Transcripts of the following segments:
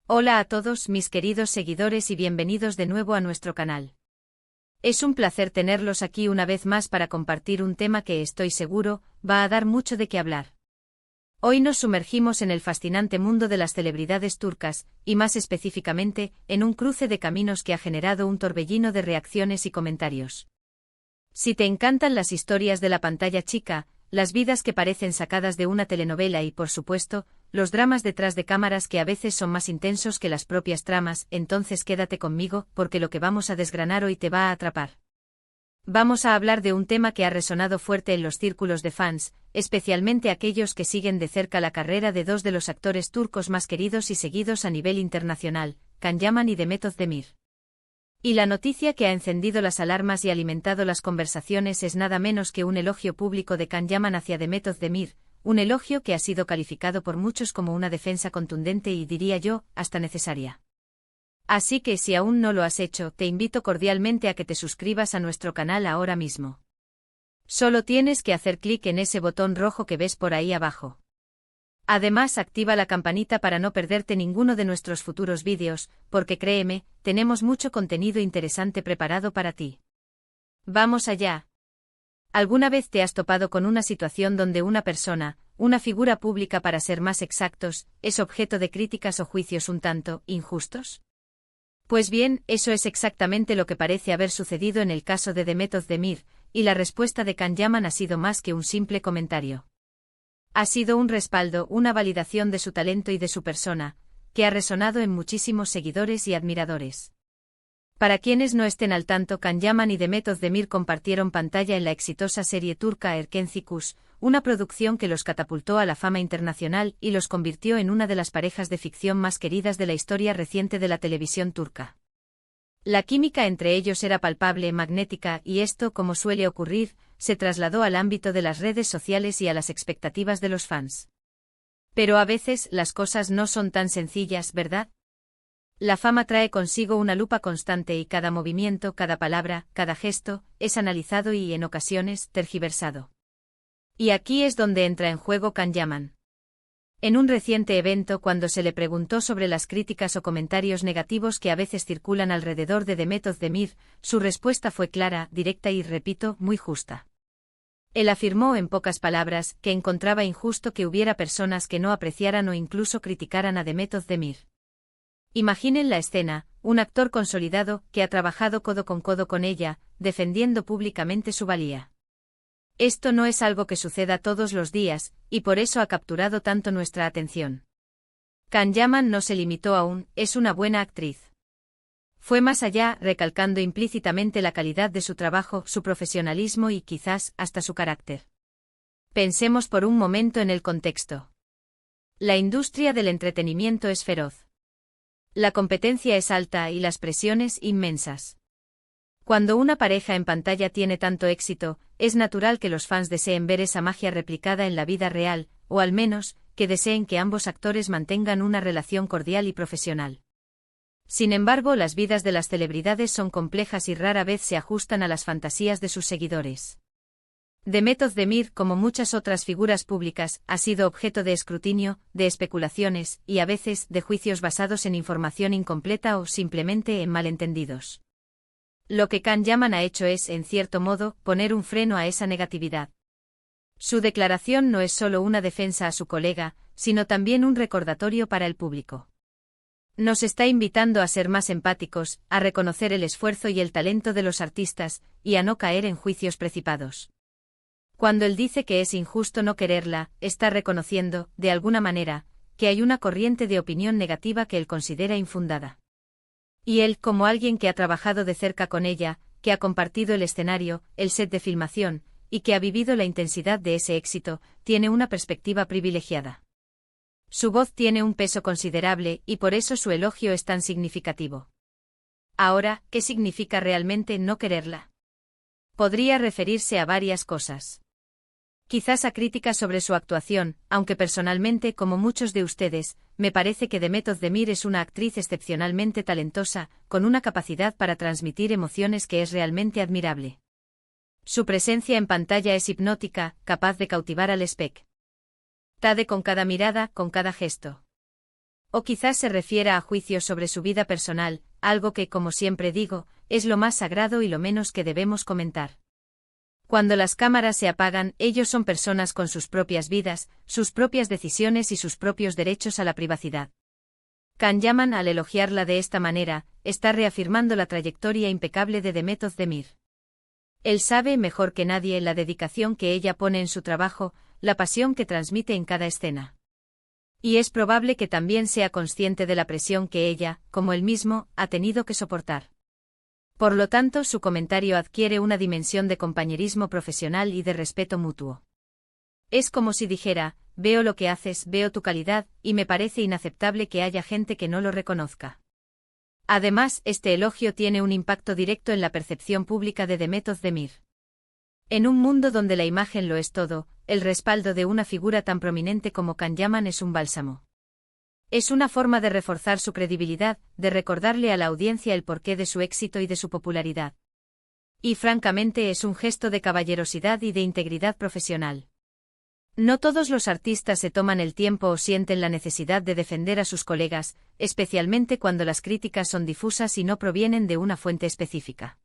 Hola a todos mis queridos seguidores y bienvenidos de nuevo a nuestro canal. Es un placer tenerlos aquí una vez más para compartir un tema que estoy seguro va a dar mucho de qué hablar. Hoy nos sumergimos en el fascinante mundo de las celebridades turcas, y más específicamente, en un cruce de caminos que ha generado un torbellino de reacciones y comentarios. Si te encantan las historias de la pantalla chica, las vidas que parecen sacadas de una telenovela y, por supuesto, los dramas detrás de cámaras que a veces son más intensos que las propias tramas, entonces quédate conmigo, porque lo que vamos a desgranar hoy te va a atrapar. Vamos a hablar de un tema que ha resonado fuerte en los círculos de fans, especialmente aquellos que siguen de cerca la carrera de dos de los actores turcos más queridos y seguidos a nivel internacional, Can Yaman y Demet Özdemir. Y la noticia que ha encendido las alarmas y alimentado las conversaciones es nada menos que un elogio público de Can Yaman hacia Demet Özdemir, un elogio que ha sido calificado por muchos como una defensa contundente y, diría yo, hasta necesaria. Así que si aún no lo has hecho, te invito cordialmente a que te suscribas a nuestro canal ahora mismo. Solo tienes que hacer clic en ese botón rojo que ves por ahí abajo. Además, activa la campanita para no perderte ninguno de nuestros futuros vídeos, porque créeme, tenemos mucho contenido interesante preparado para ti. ¡Vamos allá! ¿Alguna vez te has topado con una situación donde una persona, una figura pública para ser más exactos, es objeto de críticas o juicios un tanto injustos? Pues bien, eso es exactamente lo que parece haber sucedido en el caso de Demet Özdemir, y la respuesta de Can Yaman ha sido más que un simple comentario. Ha sido un respaldo, una validación de su talento y de su persona, que ha resonado en muchísimos seguidores y admiradores. Para quienes no estén al tanto, Can Yaman y Demet Özdemir compartieron pantalla en la exitosa serie turca Erkenci Kuş, una producción que los catapultó a la fama internacional y los convirtió en una de las parejas de ficción más queridas de la historia reciente de la televisión turca. La química entre ellos era palpable, magnética, y esto, como suele ocurrir, se trasladó al ámbito de las redes sociales y a las expectativas de los fans. Pero a veces las cosas no son tan sencillas, ¿verdad? La fama trae consigo una lupa constante y cada movimiento, cada palabra, cada gesto, es analizado y, en ocasiones, tergiversado. Y aquí es donde entra en juego Can Yaman. En un reciente evento, cuando se le preguntó sobre las críticas o comentarios negativos que a veces circulan alrededor de Demet Özdemir, su respuesta fue clara, directa y, repito, muy justa. Él afirmó en pocas palabras que encontraba injusto que hubiera personas que no apreciaran o incluso criticaran a Demet Özdemir. Imaginen la escena, un actor consolidado que ha trabajado codo con ella, defendiendo públicamente su valía. Esto no es algo que suceda todos los días, y por eso ha capturado tanto nuestra atención. Can Yaman no se limitó a es una buena actriz. Fue más allá, recalcando implícitamente la calidad de su trabajo, su profesionalismo y quizás hasta su carácter. Pensemos por un momento en el contexto. La industria del entretenimiento es feroz. La competencia es alta y las presiones inmensas. Cuando una pareja en pantalla tiene tanto éxito, es natural que los fans deseen ver esa magia replicada en la vida real, o al menos, que deseen que ambos actores mantengan una relación cordial y profesional. Sin embargo, las vidas de las celebridades son complejas y rara vez se ajustan a las fantasías de sus seguidores. Demet Özdemir, como muchas otras figuras públicas, ha sido objeto de escrutinio, de especulaciones, y a veces, de juicios basados en información incompleta o simplemente en malentendidos. Lo que Can Yaman ha hecho es, en cierto modo, poner un freno a esa negatividad. Su declaración no es solo una defensa a su colega, sino también un recordatorio para el público. Nos está invitando a ser más empáticos, a reconocer el esfuerzo y el talento de los artistas, y a no caer en juicios precipitados. Cuando él dice que es injusto no quererla, está reconociendo, de alguna manera, que hay una corriente de opinión negativa que él considera infundada. Y él, como alguien que ha trabajado de cerca con ella, que ha compartido el escenario, el set de filmación, y que ha vivido la intensidad de ese éxito, tiene una perspectiva privilegiada. Su voz tiene un peso considerable y por eso su elogio es tan significativo. Ahora, ¿qué significa realmente no quererla? Podría referirse a varias cosas. Quizás a críticas sobre su actuación, aunque personalmente, como muchos de ustedes, me parece que Demet Özdemir es una actriz excepcionalmente talentosa, con una capacidad para transmitir emociones que es realmente admirable. Su presencia en pantalla es hipnótica, capaz de cautivar al espectador con cada mirada, con cada gesto. O quizás se refiera a juicios sobre su vida personal, algo que, como siempre digo, es lo más sagrado y lo menos que debemos comentar. Cuando las cámaras se apagan, ellos son personas con sus propias vidas, sus propias decisiones y sus propios derechos a la privacidad. Can Yaman, al elogiarla de esta manera, está reafirmando la trayectoria impecable de Demet Özdemir. Él sabe mejor que nadie la dedicación que ella pone en su trabajo, la pasión que transmite en cada escena. Y es probable que también sea consciente de la presión que ella, como él mismo, ha tenido que soportar. Por lo tanto, su comentario adquiere una dimensión de compañerismo profesional y de respeto mutuo. Es como si dijera: veo lo que haces, veo tu calidad, y me parece inaceptable que haya gente que no lo reconozca. Además, este elogio tiene un impacto directo en la percepción pública de Demet Özdemir. En un mundo donde la imagen lo es todo, el respaldo de una figura tan prominente como Can Yaman es un bálsamo. Es una forma de reforzar su credibilidad, de recordarle a la audiencia el porqué de su éxito y de su popularidad. Y francamente es un gesto de caballerosidad y de integridad profesional. No todos los artistas se toman el tiempo o sienten la necesidad de defender a sus colegas, especialmente cuando las críticas son difusas y no provienen de una fuente específica.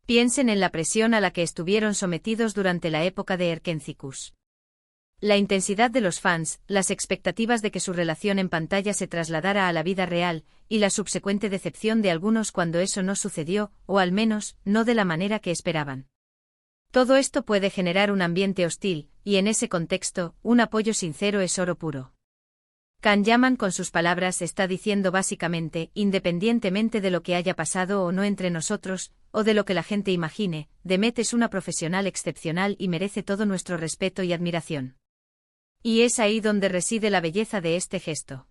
Piensen en la presión a la que estuvieron sometidos durante la época de Erkencikus. La intensidad de los fans, las expectativas de que su relación en pantalla se trasladara a la vida real, y la subsecuente decepción de algunos cuando eso no sucedió, o al menos, no de la manera que esperaban. Todo esto puede generar un ambiente hostil, y en ese contexto, un apoyo sincero es oro puro. Can Yaman con sus palabras está diciendo básicamente, independientemente de lo que haya pasado o no entre nosotros, o de lo que la gente imagine, Demet es una profesional excepcional y merece todo nuestro respeto y admiración. Y es ahí donde reside la belleza de este gesto.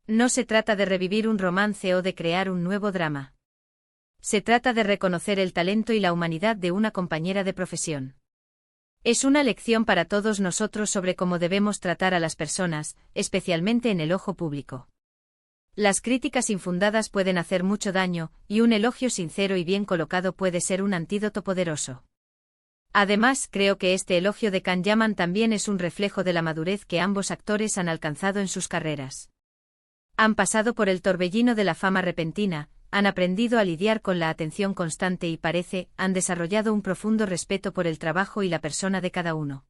No se trata de revivir un romance o de crear un nuevo drama. Se trata de reconocer el talento y la humanidad de una compañera de profesión. Es una lección para todos nosotros sobre cómo debemos tratar a las personas, especialmente en el ojo público. Las críticas infundadas pueden hacer mucho daño, y un elogio sincero y bien colocado puede ser un antídoto poderoso. Además, creo que este elogio de Can Yaman también es un reflejo de la madurez que ambos actores han alcanzado en sus carreras. Han pasado por el torbellino de la fama repentina, han aprendido a lidiar con la atención constante y han desarrollado un profundo respeto por el trabajo y la persona de cada uno.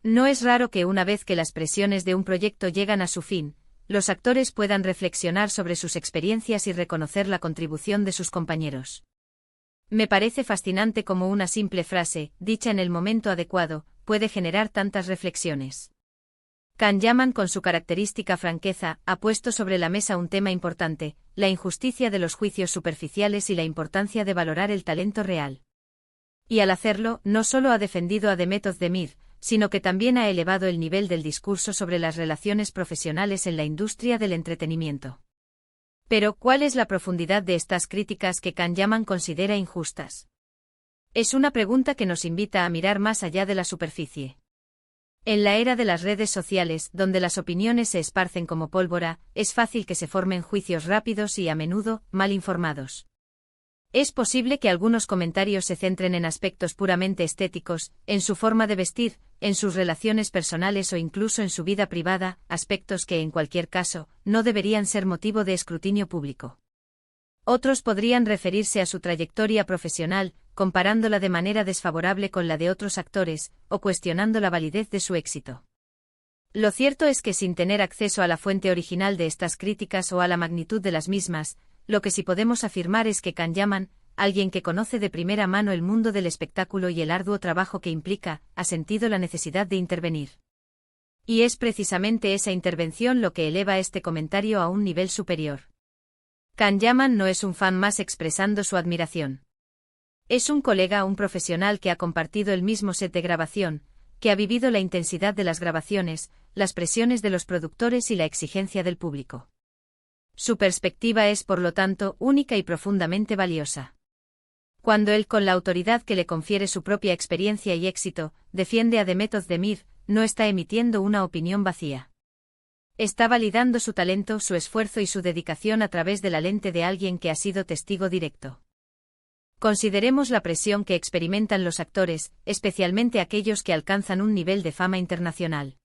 No es raro que una vez que las presiones de un proyecto llegan a su fin, los actores puedan reflexionar sobre sus experiencias y reconocer la contribución de sus compañeros. Me parece fascinante cómo una simple frase, dicha en el momento adecuado, puede generar tantas reflexiones. Can Yaman, con su característica franqueza, ha puesto sobre la mesa un tema importante: la injusticia de los juicios superficiales y la importancia de valorar el talento real. Y al hacerlo, no solo ha defendido a Demet Özdemir, sino que también ha elevado el nivel del discurso sobre las relaciones profesionales en la industria del entretenimiento. Pero, ¿cuál es la profundidad de estas críticas que Can Yaman considera injustas? Es una pregunta que nos invita a mirar más allá de la superficie. En la era de las redes sociales, donde las opiniones se esparcen como pólvora, es fácil que se formen juicios rápidos y, a menudo, mal informados. Es posible que algunos comentarios se centren en aspectos puramente estéticos, en su forma de vestir, en sus relaciones personales o incluso en su vida privada, aspectos que, en cualquier caso, no deberían ser motivo de escrutinio público. Otros podrían referirse a su trayectoria profesional, comparándola de manera desfavorable con la de otros actores, o cuestionando la validez de su éxito. Lo cierto es que sin tener acceso a la fuente original de estas críticas o a la magnitud de las mismas, lo que sí podemos afirmar es que Can Yaman, alguien que conoce de primera mano el mundo del espectáculo y el arduo trabajo que implica, ha sentido la necesidad de intervenir. Y es precisamente esa intervención lo que eleva este comentario a un nivel superior. Can Yaman no es un fan más expresando su admiración. Es un colega, un profesional que ha compartido el mismo set de grabación, que ha vivido la intensidad de las grabaciones, las presiones de los productores y la exigencia del público. Su perspectiva es, por lo tanto, única y profundamente valiosa. Cuando él, con la autoridad que le confiere su propia experiencia y éxito, defiende a Demet Özdemir, no está emitiendo una opinión vacía. Está validando su talento, su esfuerzo y su dedicación a través de la lente de alguien que ha sido testigo directo. Consideremos la presión que experimentan los actores, especialmente aquellos que alcanzan un nivel de fama internacional.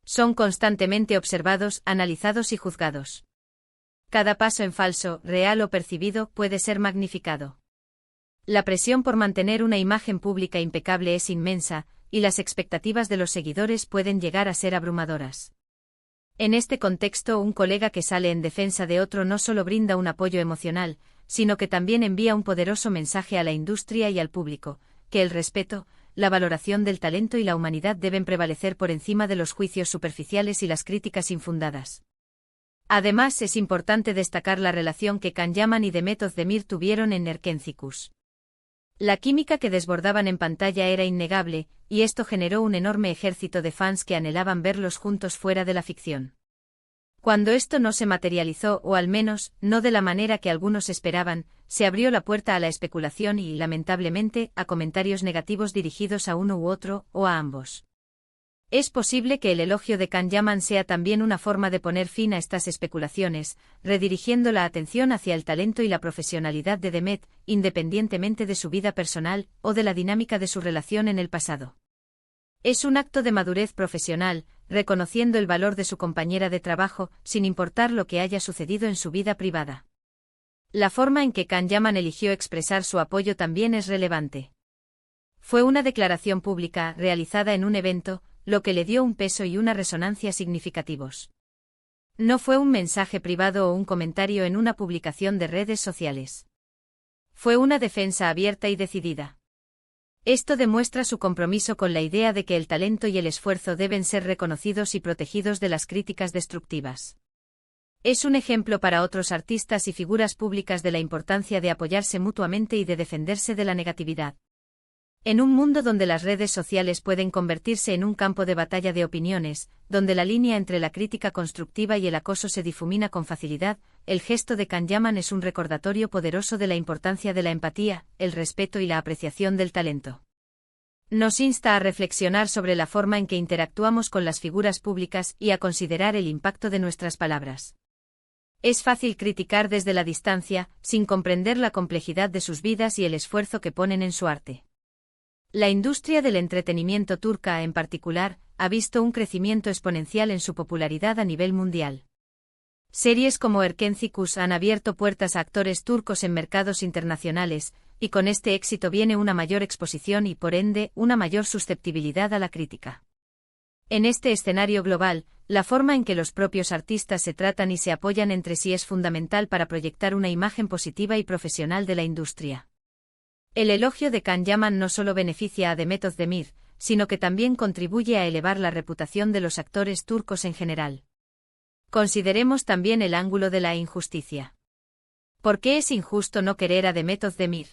Son constantemente observados, analizados y juzgados. Cada paso en falso, real o percibido, puede ser magnificado. La presión por mantener una imagen pública impecable es inmensa, y las expectativas de los seguidores pueden llegar a ser abrumadoras. En este contexto, un colega que sale en defensa de otro no solo brinda un apoyo emocional, sino que también envía un poderoso mensaje a la industria y al público, que el respeto, la valoración del talento y la humanidad deben prevalecer por encima de los juicios superficiales y las críticas infundadas. Además, es importante destacar la relación que Can Yaman y Demet Özdemir tuvieron en Erkenci. La química que desbordaban en pantalla era innegable, y esto generó un enorme ejército de fans que anhelaban verlos juntos fuera de la ficción. Cuando esto no se materializó, o al menos, no de la manera que algunos esperaban, se abrió la puerta a la especulación y, lamentablemente, a comentarios negativos dirigidos a uno u otro, o a ambos. Es posible que el elogio de Can Yaman sea también una forma de poner fin a estas especulaciones, redirigiendo la atención hacia el talento y la profesionalidad de Demet, independientemente de su vida personal, o de la dinámica de su relación en el pasado. Es un acto de madurez profesional, reconociendo el valor de su compañera de trabajo, sin importar lo que haya sucedido en su vida privada. La forma en que Can Yaman eligió expresar su apoyo también es relevante. Fue una declaración pública, realizada en un evento, lo que le dio un peso y una resonancia significativos. No fue un mensaje privado o un comentario en una publicación de redes sociales. Fue una defensa abierta y decidida. Esto demuestra su compromiso con la idea de que el talento y el esfuerzo deben ser reconocidos y protegidos de las críticas destructivas. Es un ejemplo para otros artistas y figuras públicas de la importancia de apoyarse mutuamente y de defenderse de la negatividad. En un mundo donde las redes sociales pueden convertirse en un campo de batalla de opiniones, donde la línea entre la crítica constructiva y el acoso se difumina con facilidad, el gesto de Can Yaman es un recordatorio poderoso de la importancia de la empatía, el respeto y la apreciación del talento. Nos insta a reflexionar sobre la forma en que interactuamos con las figuras públicas y a considerar el impacto de nuestras palabras. Es fácil criticar desde la distancia, sin comprender la complejidad de sus vidas y el esfuerzo que ponen en su arte. La industria del entretenimiento turca, en particular, ha visto un crecimiento exponencial en su popularidad a nivel mundial. Series como Erkenci han abierto puertas a actores turcos en mercados internacionales, y con este éxito viene una mayor exposición y, por ende, una mayor susceptibilidad a la crítica. En este escenario global, la forma en que los propios artistas se tratan y se apoyan entre sí es fundamental para proyectar una imagen positiva y profesional de la industria. El elogio de Can Yaman no solo beneficia a Demet Özdemir, sino que también contribuye a elevar la reputación de los actores turcos en general. Consideremos también el ángulo de la injusticia. ¿Por qué es injusto no querer a Demet Özdemir?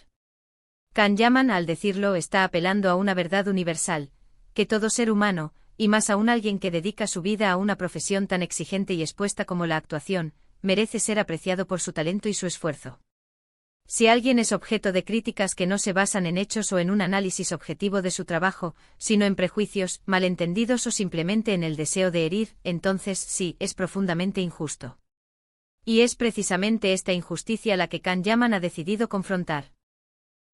Can Yaman, al decirlo, está apelando a una verdad universal, que todo ser humano, y más aún alguien que dedica su vida a una profesión tan exigente y expuesta como la actuación, merece ser apreciado por su talento y su esfuerzo. Si alguien es objeto de críticas que no se basan en hechos o en un análisis objetivo de su trabajo, sino en prejuicios, malentendidos o simplemente en el deseo de herir, entonces sí, es profundamente injusto. Y es precisamente esta injusticia la que Can Yaman ha decidido confrontar.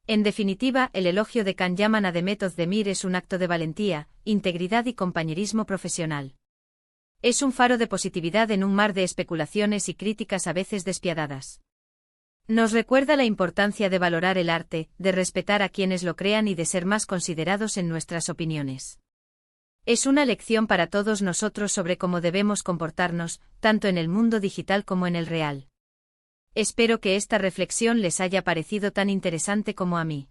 En definitiva, el elogio de Can Yaman a Demet Özdemir es un acto de valentía, integridad y compañerismo profesional. Es un faro de positividad en un mar de especulaciones y críticas a veces despiadadas. Nos recuerda la importancia de valorar el arte, de respetar a quienes lo crean y de ser más considerados en nuestras opiniones. Es una lección para todos nosotros sobre cómo debemos comportarnos, tanto en el mundo digital como en el real. Espero que esta reflexión les haya parecido tan interesante como a mí.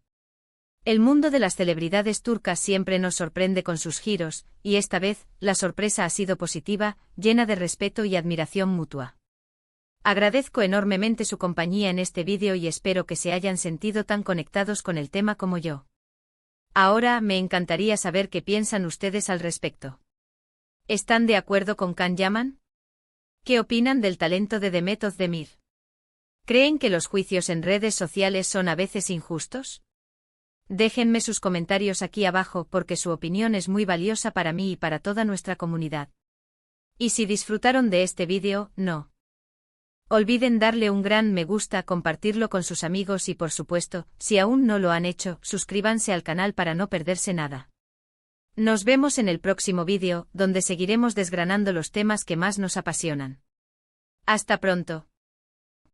El mundo de las celebridades turcas siempre nos sorprende con sus giros, y esta vez, la sorpresa ha sido positiva, llena de respeto y admiración mutua. Agradezco enormemente su compañía en este vídeo y espero que se hayan sentido tan conectados con el tema como yo. Ahora, me encantaría saber qué piensan ustedes al respecto. ¿Están de acuerdo con Can Yaman? ¿Qué opinan del talento de Demet Özdemir? ¿Creen que los juicios en redes sociales son a veces injustos? Déjenme sus comentarios aquí abajo porque su opinión es muy valiosa para mí y para toda nuestra comunidad. Y si disfrutaron de este vídeo, no olviden darle un gran me gusta, compartirlo con sus amigos y por supuesto, si aún no lo han hecho, suscríbanse al canal para no perderse nada. Nos vemos en el próximo vídeo, donde seguiremos desgranando los temas que más nos apasionan. Hasta pronto.